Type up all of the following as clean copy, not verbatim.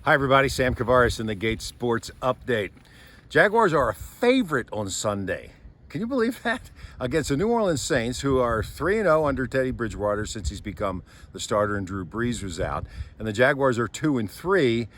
Hi everybody, Sam Kavaris in the Gates Sports Update. Jaguars are a favorite on Sunday. Can you believe that? Against the New Orleans Saints, who are 3-0 under Teddy Bridgewater since he's become the starter and Drew Brees was out. And the Jaguars are 2-3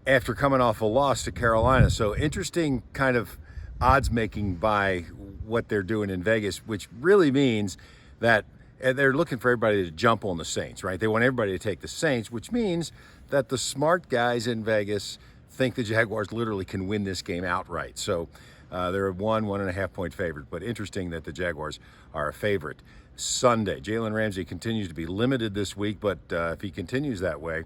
after coming off a loss to Carolina. So interesting kind of odds making by what they're doing in Vegas, which really means that they're looking for everybody to jump on the Saints, right? They want everybody to take the Saints, which means that the smart guys in Vegas think the Jaguars literally can win this game outright. So they're a 1.5 point favorite. But interesting that the Jaguars are a favorite. Sunday, Jalen Ramsey continues to be limited this week, but if he continues that way,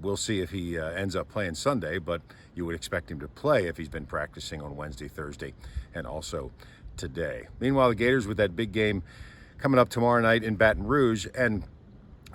we'll see if he ends up playing Sunday, but you would expect him to play if he's been practicing on Wednesday, Thursday, and also today. Meanwhile, the Gators with that big game coming up tomorrow night in Baton Rouge, and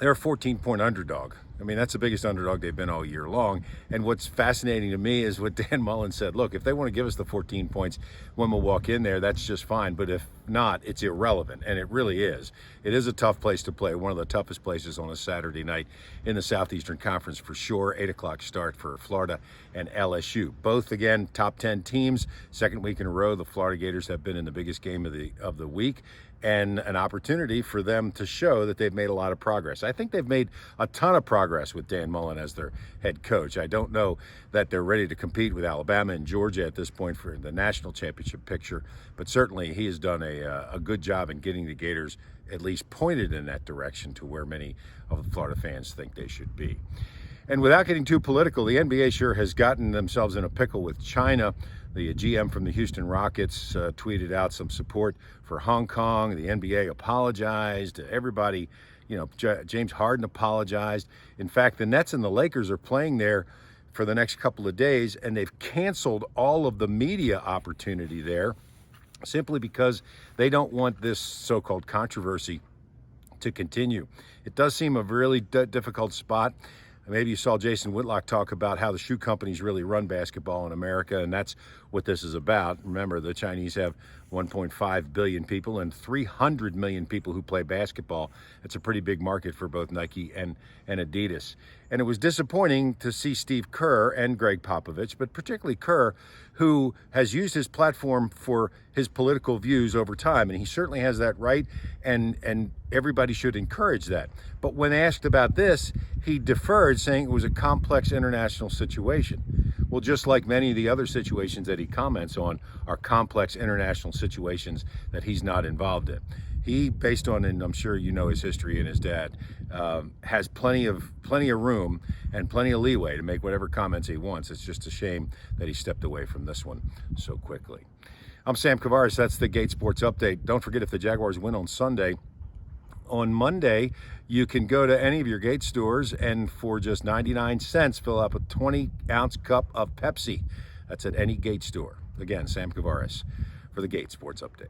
they're a 14-point underdog. I mean, that's the biggest underdog they've been all year long. And what's fascinating to me is what Dan Mullen said. Look, if they want to give us the 14 points when we walk in there, that's just fine. But if not, it's irrelevant. And it really is. It is a tough place to play, one of the toughest places on a Saturday night in the Southeastern Conference for sure. 8 o'clock start for Florida and LSU. Both, again, top 10 teams. Second week in a row, the Florida Gators have been in the biggest game of the week, and an opportunity for them to show that they've made a lot of progress. I think they've made a ton of progress with Dan Mullen as their head coach. I don't know that they're ready to compete with Alabama and Georgia at this point for the national championship picture, but certainly he has done a good job in getting the Gators at least pointed in that direction to where many of the Florida fans think they should be. And without getting too political, the NBA sure has gotten themselves in a pickle with China. The GM from the Houston Rockets tweeted out some support for Hong Kong. The NBA apologized. Everybody, James Harden apologized. In fact, the Nets and the Lakers are playing there for the next couple of days, and they've canceled all of the media opportunity there simply because they don't want this so-called controversy to continue. It does seem a really difficult spot. Maybe you saw Jason Whitlock talk about how the shoe companies really run basketball in America, and that's what this is about. Remember, the Chinese have 1.5 billion people and 300 million people who play basketball. It's a pretty big market for both Nike and Adidas. And it was disappointing to see Steve Kerr and Greg Popovich, but particularly Kerr, who has used his platform for his political views over time, and he certainly has that right, and everybody should encourage that. But when asked about this, he deferred, saying it was a complex international situation. Well, just like many of the other situations that he comments on are complex international situations that he's not involved in. He, based on, and I'm sure you know his history and his dad, has plenty of room and plenty of leeway to make whatever comments he wants. It's just a shame that he stepped away from this one so quickly. I'm Sam Kavaris. That's the Gate Sports Update. Don't forget, if the Jaguars win on Sunday, on Monday, you can go to any of your Gate stores and for just 99 cents, fill up a 20-ounce cup of Pepsi. That's at any Gate store. Again, Sam Kavaris for the Gate Sports Update.